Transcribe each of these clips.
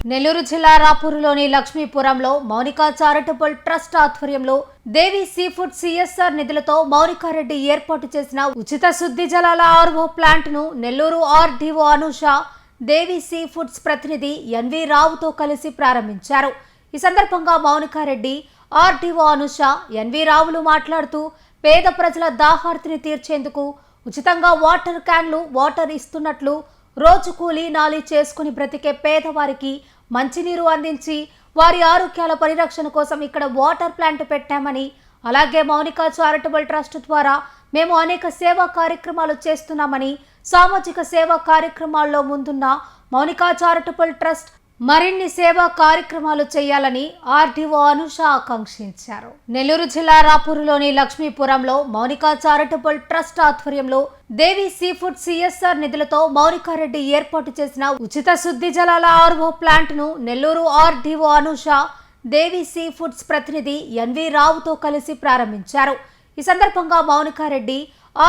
నెల్లూరు జిల్లా రాపూరులోని లక్ష్మీపురంలో Mounika charitable trust ఆధ్వర్యంలో దేవి sea food CSR నిధులతో మౌనికారెడ్డి ఏర్పాటు చేసిన ఉచిత శుద్ధి జలాల ఆర్ఓ ప్లాంట్ ను నెల్లూరు ఆర్డీఓ అనూష దేవి సీ ఫుడ్స్ ప్రతినిధి ఎన్వి రావుతో కలిసి ప్రారంభించారు. ఈ సందర్భంగా మౌనికారెడ్డి, ఆర్డీఓ అనూష, ఎన్వి రావులు మాట్లాడుతూ పేద ప్రజల దాహార్తిని తీర్చేందుకు ఉచితంగా వాటర్ క్యాన్లు వాటర్ ఇస్తున్నట్లు, రోజు కూలీ నాలి చేసుకుని బ్రతికే పేదవారికి మంచినీరు అందించి వారి ఆరోగ్యాల పరిరక్షణ కోసం ఇక్కడ వాటర్ ప్లాంట్ పెట్టామని, అలాగే మౌనికా చారిటబుల్ ట్రస్ట్ ద్వారా మేము అనేక సేవా కార్యక్రమాలు చేస్తున్నామని, సామాజిక సేవా కార్యక్రమాల్లో ముందున్న మౌనికా చారిటబుల్ ట్రస్ట్ మరిన్ని సేవా కార్యక్రమాలు చేయాలని ఆర్డీఓ అనూష ఆకాంక్షించారు. నెల్లూరు జిల్లా రాపూరులోని లక్ష్మీపురంలో మౌనికా చారిటబుల్ ట్రస్ట్ ఆధ్వర్యంలో దేవి సీ ఫుడ్ సిఎస్ఆర్ నిధులతో మౌనికారెడ్డి ఏర్పాటు చేసిన ఉచిత శుద్ధి జలాల ఆర్ఓ ప్లాంట్ ను నెల్లూరు ఆర్డీఓ అనూష దేవి సీ ఫుడ్స్ ప్రతినిధి ఎన్వి రావుతో కలిసి ప్రారంభించారు. ఈ సందర్భంగా మౌనికారెడ్డి,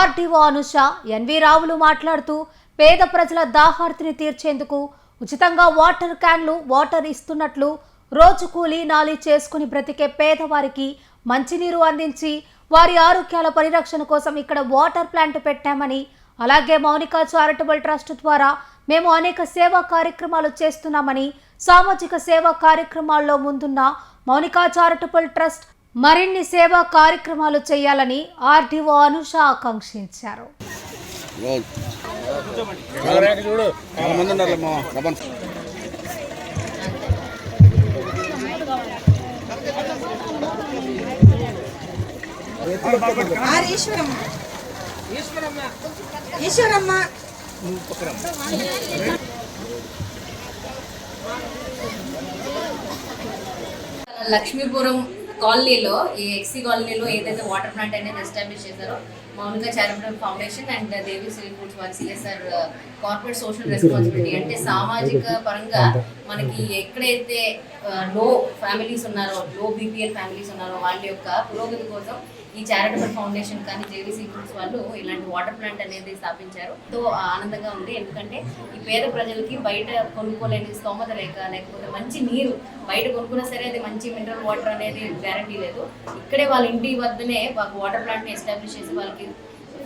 ఆర్డీఓ అనూష, ఎన్వి రావులు మాట్లాడుతూ పేద ప్రజల దాహార్తిని తీర్చేందుకు ఉచితంగా వాటర్ క్యాన్లు వాటర్ ఇస్తున్నట్లు, రోజు కూలీ నాలి చేసుకుని బ్రతికే పేదవారికి మంచినీరు అందించి వారి ఆరోగ్యాల పరిరక్షణ కోసం ఇక్కడ వాటర్ ప్లాంట్ పెట్టామని, అలాగే మౌనికా చారిటబుల్ ట్రస్ట్ ద్వారా మేము అనేక సేవా కార్యక్రమాలు చేస్తున్నామని, సామాజిక సేవా కార్యక్రమాల్లో ముందున్న మౌనికా చారిటబుల్ ట్రస్ట్ మరిన్ని సేవా కార్యక్రమాలు చేయాలని ఆర్డీఓ అనూష ఆకాంక్షించారు. లక్ష్మీపురం కాలనీలో, ఈ ఎక్సీ కాలనీలో ఏదైతే వాటర్ ప్లాంట్ అనేది ఎస్టాబ్లిష్ చేశారో Monika charitable foundation and Devi sea foods వారి సిఎస్ఆర్ కార్పొరేట్ సోషల్ రెస్పాన్సిబిలిటీ, అంటే సామాజిక పరంగా మనకి ఎక్కడైతే లో ఫ్యామిలీస్ ఉన్నారో, లో బీపీఎల్ ఫ్యామిలీస్ ఉన్నారో వాళ్ళ యొక్క పురోగతి కోసం ఈ చారిటబుల్ ఫౌండేషన్ కానీ దేవి సీ ఫుడ్స్ వాళ్ళు ఇలాంటి వాటర్ ప్లాంట్ అనేది స్థాపించారు. తో ఆనందంగా ఉంది. ఎందుకంటే ఈ పేద ప్రజలకి బయట కొనుక్కోలేని స్తోమత లేకపోతే మంచి నీరు బయట కొనుక్కున్నా సరే అది మంచి మినరల్ వాటర్ అనేది గ్యారంటీ లేదు. ఇక్కడే వాళ్ళ ఇంటి వద్దనే వాటర్ ప్లాంట్ని ఎస్టాబ్లిష్ చేసి వాళ్ళకి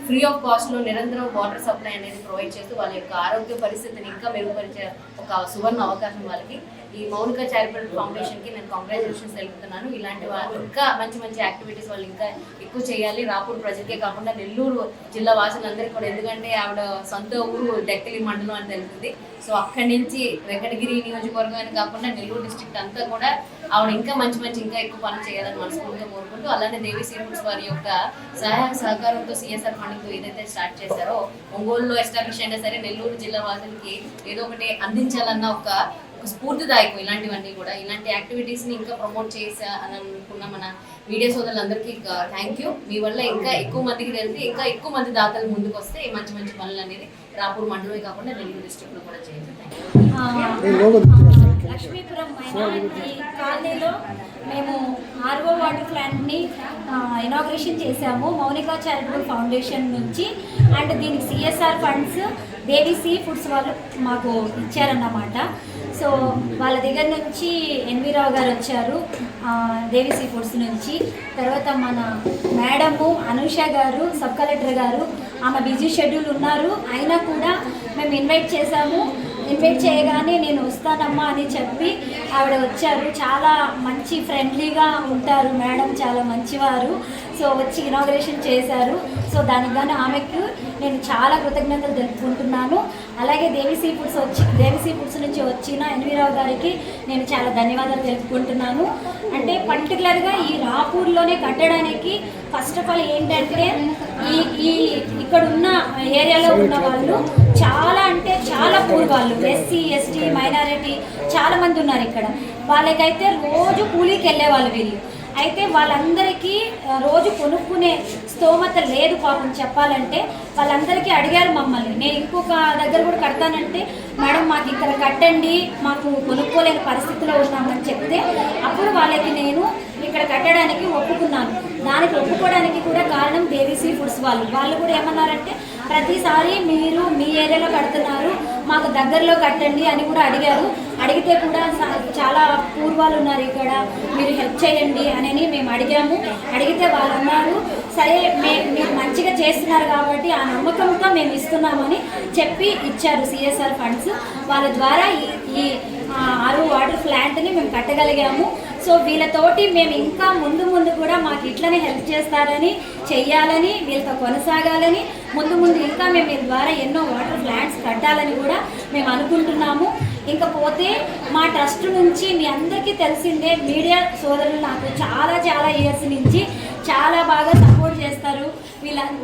ఫ్రీ ఆఫ్ కాస్ట్లో నిరంతరం వాటర్ సప్లై అనేది ప్రొవైడ్ చేస్తూ వాళ్ళ యొక్క ఆరోగ్య పరిస్థితిని ఇంకా మెరుగుపరిచే ఒక సువర్ణ అవకాశం వాళ్ళకి. ఈ మౌనికా చారిటబుల్ ఫౌండేషన్కి నేను కంగ్రాచులేషన్స్ తెలుపుతున్నాను. ఇలాంటి వాళ్ళు ఇంకా మంచి మంచి యాక్టివిటీస్ వాళ్ళు ఇంకా ఎక్కువ చేయాలి. రాపూర్ ప్రజలకే కాకుండా నెల్లూరు జిల్లా వాసులందరికీ కూడా, ఎందుకంటే ఆవిడ సొంత ఊరు డెక్కలి మండలం అని తెలుస్తుంది. సో అక్కడి నుంచి వెంకటగిరి నియోజకవర్గం అని కాకుండా నెల్లూరు డిస్ట్రిక్ట్ అంతా కూడా ఆవిడ ఇంకా ఇంకా ఎక్కువ పనులు చేయాలని మనస్ఫూర్తిగా కోరుకుంటూ, అలానే దేవి సీ ఫుడ్స్ వారి యొక్క సహాయ సహకారంతో సిఎస్ఆర్ ఫండింగ్తో ఏదైతే స్టార్ట్ చేశారో, ఒంగోలులో ఎస్టాబ్లిష్ అయినా సరే నెల్లూరు జిల్లా వాసులకి ఏదో ఒకటి అందించాలన్న ఒక స్ఫూర్తిదాయకం. ఇలాంటివన్నీ కూడా, ఇలాంటి యాక్టివిటీస్ని ఇంకా ప్రమోట్ చేసా అని అనుకున్న మన మీడియా సోదరులందరికీ థ్యాంక్ యూ. మీ వల్ల ఇంకా ఎక్కువ మందికి తెలిసి ఇంకా ఎక్కువ మంది దాతలు ముందుకు వస్తే మంచి మంచి పనులు అనేది రాపూర్ మండలమే కాకుండా నెల్లూరు డిస్ట్రిక్ట్లో కూడా చేయొచ్చు. లక్ష్మీపురం మైనారిటీ కాలనీలో మేము ఆర్ఓ వాటర్ ప్లాంట్ని ఇనాగ్రేషన్ చేశాము మౌనికా చారిటబుల్ ఫౌండేషన్ నుంచి. అండ్ దీనికి సిఎస్ఆర్ ఫండ్స్ దేవి సీ ఫుడ్స్ వాళ్ళు మాకు ఇచ్చారన్నమాట. సో వాళ్ళ దగ్గర నుంచి ఎన్వి రావు గారు వచ్చారు దేవి సీ ఫుడ్స్ నుంచి. తర్వాత మన మేడము అనూష గారు, సబ్ కలెక్టర్ గారు, ఆమె బిజీ షెడ్యూల్ ఉన్నారు, అయినా కూడా మేము ఇన్వైట్ చేశాము. ఇన్వైట్ చేయగానే నేను వస్తానమ్మా అని చెప్పి ఆవిడ వచ్చారు. చాలా మంచి ఫ్రెండ్లీగా ఉంటారు మేడం, చాలా మంచివారు. సో వచ్చి ఇనాగ్రేషన్ చేశారు. సో దానికి గాను ఆమెకు నేను చాలా కృతజ్ఞతలు తెలుపుకుంటున్నాను. అలాగే దేవి సీ ఫుడ్స్ నుంచి వచ్చిన ఎన్వి రావు గారికి నేను చాలా ధన్యవాదాలు తెలుపుకుంటున్నాను. అంటే పర్టికులర్గా ఈ రాపూర్లోనే కట్టడానికి ఫస్ట్ ఆఫ్ ఆల్ ఏంటంటే ఈ ఇక్కడ ఉన్న ఏరియాలో ఉన్న వాళ్ళు చాలా అంటే చాలా పూర్ వాళ్ళు, ఎస్సీ ఎస్టీ మైనారిటీ చాలా మంది ఉన్నారు ఇక్కడ. వాళ్ళకైతే రోజు కూలీకి వెళ్ళేవాళ్ళు వీళ్ళు. అయితే వాళ్ళందరికీ రోజు కొనుక్కునే స్తోమత లేదు పాపం చెప్పాలంటే. వాళ్ళందరికీ అడిగారు మమ్మల్ని, నేను ఇంకొక దగ్గర కూడా కడతానంటే మేడం మాకు ఇక్కడ కట్టండి, మాకు కొనుక్కోలేని పరిస్థితిలో ఉన్నామని చెప్తే అప్పుడు వాళ్ళకి నేను ఇక్కడ కట్టడానికి ఒప్పుకున్నాను. దానికి ఒప్పుకోవడానికి కూడా కారణం దేవి సీ ఫుడ్స్ వాళ్ళు కూడా ఏమన్నారంటే ప్రతిసారి మీరు మీ ఏరియాలో కడుతున్నారు, మాకు దగ్గరలో కట్టండి అని కూడా అడిగారు. అడిగితే కూడా చాలా పూర్వాలు ఉన్నారు ఇక్కడ, మీరు హెల్ప్ చేయండి అని మేము అడిగాము. అడిగితే వాళ్ళు అన్నారు, సరే మీరు మంచిగా చేస్తున్నారు కాబట్టి ఆ నమ్మకంతో మేము ఇస్తున్నామని చెప్పి ఇచ్చారు సిఎస్ఆర్ ఫండ్స్. వాళ్ళ ద్వారా ఈ ఆరు వాటర్ ప్లాంట్ని మేము కట్టగలిగాము. సో వీళ్ళతోటి మేము ఇంకా ముందు కూడా మాకు ఇట్లనే హెల్ప్ చేస్తారని, చెయ్యాలని, వీళ్ళతో కొనసాగాలని, ముందు ఇంకా మేము వీళ్ళ ద్వారా ఎన్నో వాటర్ ప్లాంట్స్ కట్టాలని కూడా మేము అనుకుంటున్నాము. ఇంకపోతే మా ట్రస్ట్ నుంచి మీ అందరికీ తెలిసిందే, మీడియా సోదరులు నాకు చాలా ఇయర్స్ నుంచి చాలా బాగా సపోర్ట్ చేస్తారు.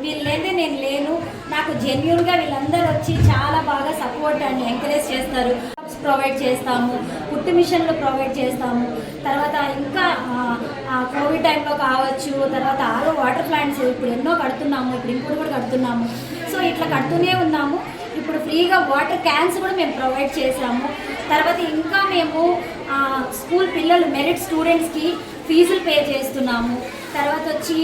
వీళ్ళైతే నేను లేను, నాకు జెన్యూన్గా వీళ్ళందరూ వచ్చి చాలా బాగా సపోర్ట్ అండ్ ఎంకరేజ్ చేస్తారు. ప్రొవైడ్ చేస్తాము, కుట్టు మిషన్లు ప్రొవైడ్ చేస్తాము. తర్వాత ఇంకా కోవిడ్ టైంలో కావచ్చు, తర్వాత ఆరో వాటర్ ప్లాంట్స్ ఇప్పుడు ఎన్నో కడుతున్నాము, ఇప్పుడు ఇంకోటి కూడా కడుతున్నాము. సో ఇట్లా కడుతూనే ఉన్నాము. ఇప్పుడు ఫ్రీగా వాటర్ క్యాన్స్ కూడా మేము ప్రొవైడ్ చేసాము. తర్వాత ఇంకా మేము స్కూల్ పిల్లలు మెరిట్ స్టూడెంట్స్కి ఫీజులు పే చేస్తున్నాము. తర్వాత వచ్చి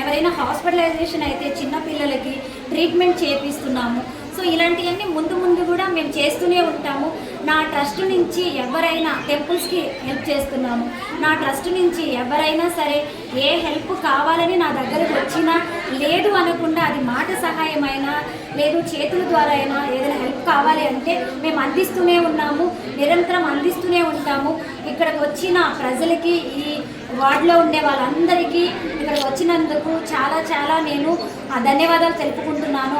ఎవరైనా హాస్పిటలైజేషన్ అయితే చిన్న పిల్లలకి ట్రీట్మెంట్ చేపిస్తున్నాము. సో ఇలాంటివన్నీ ముందు కూడా మేము చేస్తూనే ఉంటాము. నా ట్రస్ట్ నుంచి ఎవరైనా టెంపుల్స్కి హెల్ప్ చేస్తున్నాము. నా ట్రస్ట్ నుంచి ఎవరైనా సరే ఏ హెల్ప్ కావాలని నా దగ్గరకు వచ్చినా, లేదు అనకుండా అది మాట సహాయమైనా లేదు చేతుల ద్వారా అయినా ఏదైనా హెల్ప్ కావాలి అంటే మేము అందిస్తూనే ఉన్నాము, నిరంతరం అందిస్తూనే ఉంటాము. ఇక్కడికి వచ్చిన ప్రజలకి, ఈ వార్డులో ఉండే వాళ్ళందరికీ ఇక్కడికి వచ్చినందుకు చాలా నేను ధన్యవాదాలు తెలుపుకుంటున్నాను.